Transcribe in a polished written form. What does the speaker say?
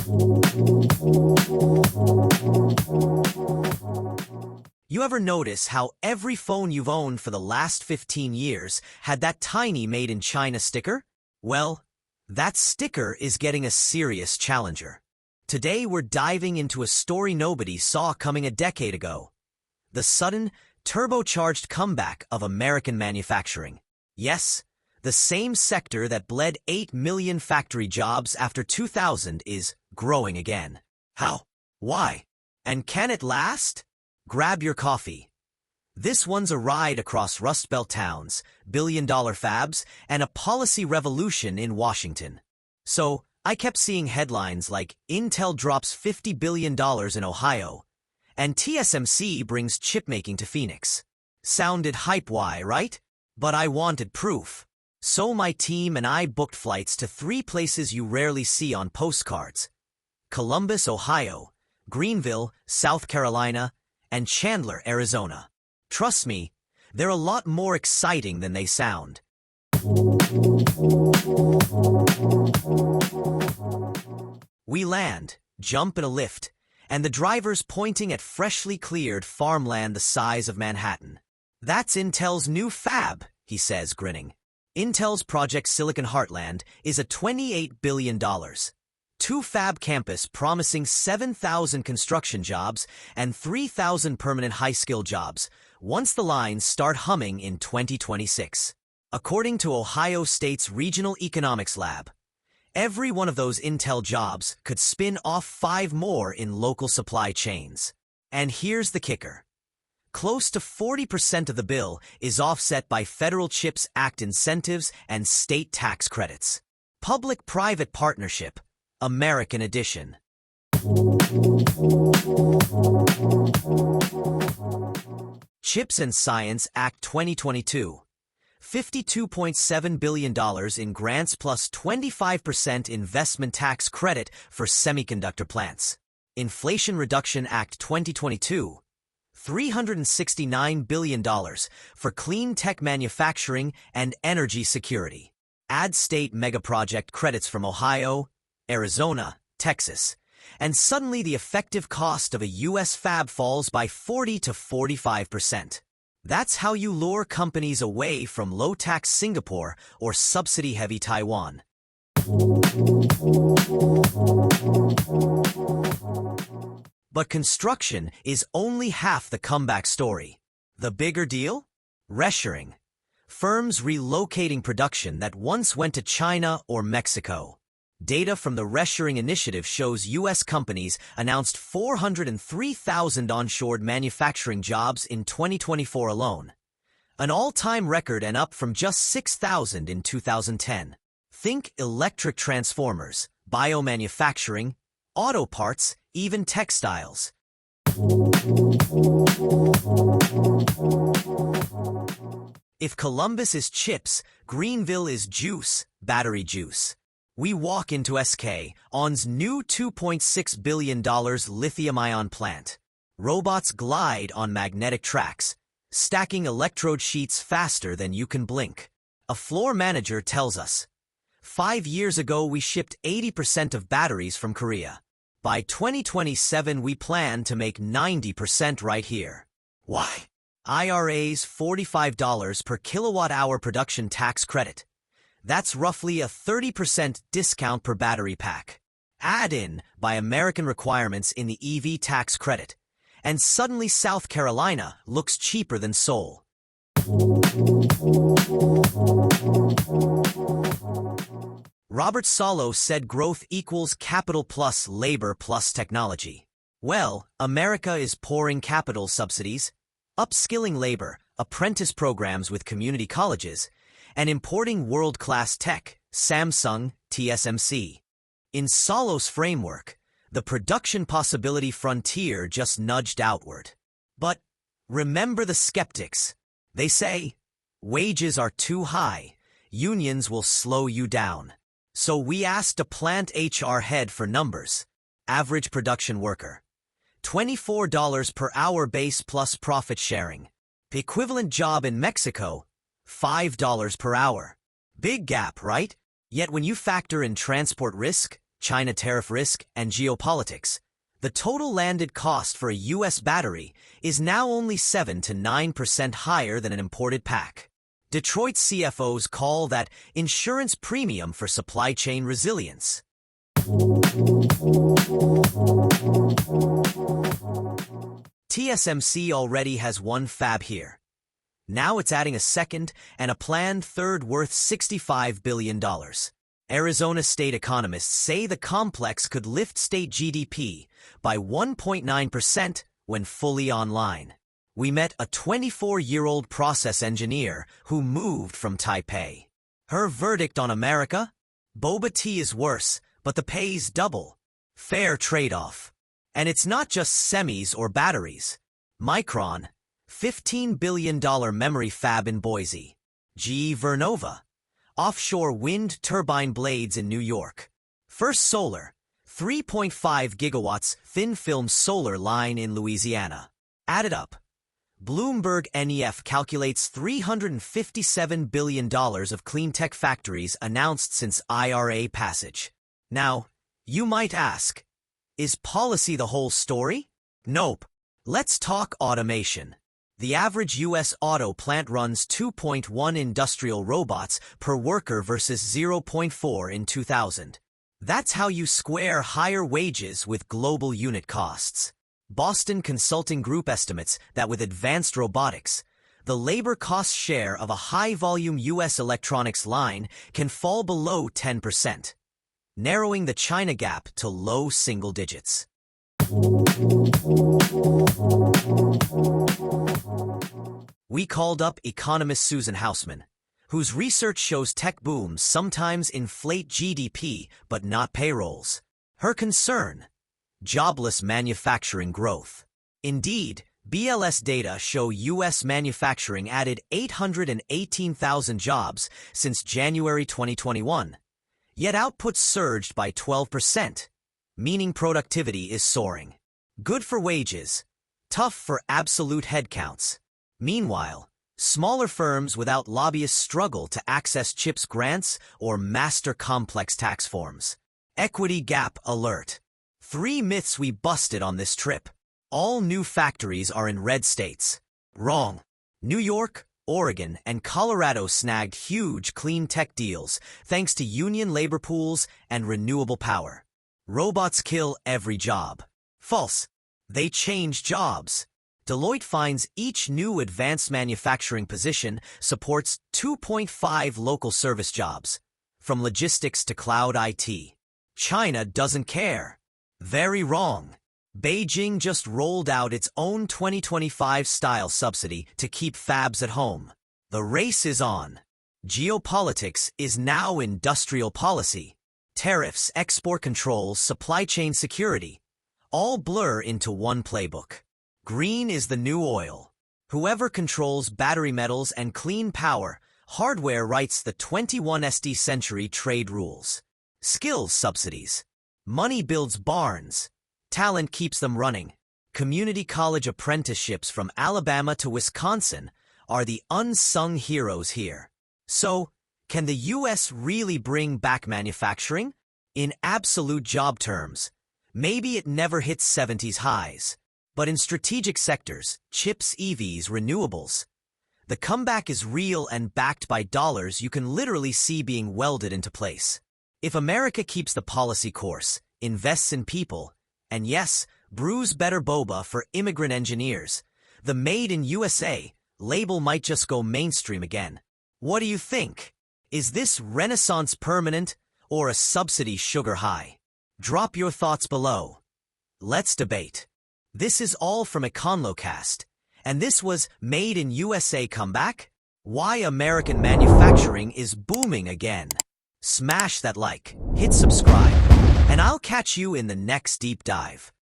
You ever notice how every phone you've owned for the last 15 years had that tiny Made in China sticker? Well, that sticker is getting a serious challenger. Today we're diving into a story nobody saw coming a decade ago. The sudden, turbocharged comeback of American manufacturing. Yes, the same sector that bled 8 million factory jobs after 2000 is growing again. How? Why? And can it last? Grab your coffee. This one's a ride across Rust Belt towns, billion-dollar fabs, and a policy revolution in Washington. So, I kept seeing headlines like Intel drops $50 billion in Ohio, and TSMC brings chipmaking to Phoenix. Sounded hype-why, right? But I wanted proof. So my team and I booked flights to 3 places you rarely see on postcards: Columbus, Ohio, Greenville, South Carolina, and Chandler, Arizona. Trust me, they're a lot more exciting than they sound. We land, jump in a lift, and the driver's pointing at freshly cleared farmland the size of Manhattan. "That's Intel's new fab," he says, grinning. Intel's Project Silicon Heartland is a $28 billion. 2-fab campus promising 7,000 construction jobs and 3,000 permanent high-skill jobs once the lines start humming in 2026. According to Ohio State's Regional Economics Lab, every one of those Intel jobs could spin off 5 more in local supply chains. And here's the kicker. Close to 40% of the bill is offset by Federal CHIPS Act incentives and state tax credits. Public-private partnership, American edition. CHIPS and Science Act 2022. $52.7 billion in grants plus 25% investment tax credit for semiconductor plants. Inflation Reduction Act 2022. $369 billion for clean tech manufacturing and energy security. Add state megaproject credits from Ohio, Arizona, Texas, and suddenly the effective cost of a U.S. fab falls by 40 to 45%. That's how you lure companies away from low-tax Singapore or subsidy-heavy Taiwan. But construction is only half the comeback story. The bigger deal? Reshoring. Firms relocating production that once went to China or Mexico. Data from the Reshoring Initiative shows U.S. companies announced 403,000 onshored manufacturing jobs in 2024 alone. An all-time record and up from just 6,000 in 2010. Think electric transformers, biomanufacturing, auto parts, even textiles. If Columbus is chips, Greenville is juice, battery juice. We walk into SK On's new $2.6 billion lithium-ion plant. Robots glide on magnetic tracks, stacking electrode sheets faster than you can blink. A floor manager tells us, 5 years ago we shipped 80% of batteries from Korea. By 2027 we plan to make 90% right here. Why? IRA's $45 per kilowatt-hour production tax credit. That's roughly a 30% discount per battery pack. Add in Buy American requirements in the EV tax credit, and suddenly South Carolina looks cheaper than Seoul. Robert Solow said growth equals capital plus labor plus technology. Well, America is pouring capital subsidies, upskilling labor, apprentice programs with community colleges, and importing world-class tech, Samsung, TSMC. In Solow's framework, the production possibility frontier just nudged outward. But remember the skeptics. They say, wages are too high, unions will slow you down. So we asked a plant HR head for numbers. Average production worker. $24 per hour base plus profit sharing. Equivalent job in Mexico, $5 per hour. Big gap, right? Yet when you factor in transport risk, China tariff risk, and geopolitics, the total landed cost for a U.S. battery is now only 7 to 9% higher than an imported pack. Detroit CFOs call that insurance premium for supply chain resilience. TSMC already has one fab here. Now it's adding a second and a planned third worth $65 billion. Arizona state economists say the complex could lift state GDP by 1.9% when fully online. We met a 24-year-old process engineer who moved from Taipei. Her verdict on America? Boba tea is worse, but the pay's double. Fair trade-off. And it's not just semis or batteries. Micron, $15 billion memory fab in Boise. GE Vernova, offshore wind turbine blades in New York. First Solar, 3.5 gigawatts thin-film solar line in Louisiana. Added up, Bloomberg NEF calculates $357 billion of clean tech factories announced since IRA passage. Now, you might ask, is policy the whole story? Nope. Let's talk automation. The average U.S. auto plant runs 2.1 industrial robots per worker versus 0.4 in 2000. That's how you square higher wages with global unit costs. Boston Consulting Group estimates that with advanced robotics, the labor cost share of a high-volume U.S. electronics line can fall below 10%, narrowing the China gap to low single digits. We called up economist Susan Hausman, whose research shows tech booms sometimes inflate GDP but not payrolls. Her concern? Jobless manufacturing growth. Indeed, BLS data show U.S. manufacturing added 818,000 jobs since January 2021, yet output surged by 12%, meaning productivity is soaring. Good for wages, tough for absolute headcounts. Meanwhile, smaller firms without lobbyists struggle to access CHIPS grants or master complex tax forms. Equity gap alert. 3 myths we busted on this trip. All new factories are in red states. Wrong. New York, Oregon, and Colorado snagged huge clean tech deals thanks to union labor pools and renewable power. Robots kill every job. False. They change jobs. Deloitte finds each new advanced manufacturing position supports 2.5 local service jobs, from logistics to cloud IT. China doesn't care. Very wrong. Beijing just rolled out its own 2025-style subsidy to keep fabs at home. The race is on. Geopolitics is now industrial policy. Tariffs, export controls, supply chain security, all blur into one playbook. Green is the new oil. Whoever controls battery metals and clean power, hardware writes the 21st century trade rules. Skills subsidies. Money builds barns. Talent keeps them running. Community college apprenticeships from Alabama to Wisconsin are the unsung heroes here. So, can the U.S. really bring back manufacturing? In absolute job terms, maybe it never hits 70s highs. But in strategic sectors, chips, EVs, renewables, the comeback is real and backed by dollars you can literally see being welded into place. If America keeps the policy course, invests in people, and yes, brews better boba for immigrant engineers, the Made in USA label might just go mainstream again. What do you think? Is this renaissance permanent or a subsidy sugar high? Drop your thoughts below. Let's debate. This is all from Econolocast, and this was Made in USA comeback? Why American manufacturing is booming again. Smash that like, hit subscribe, and I'll catch you in the next deep dive.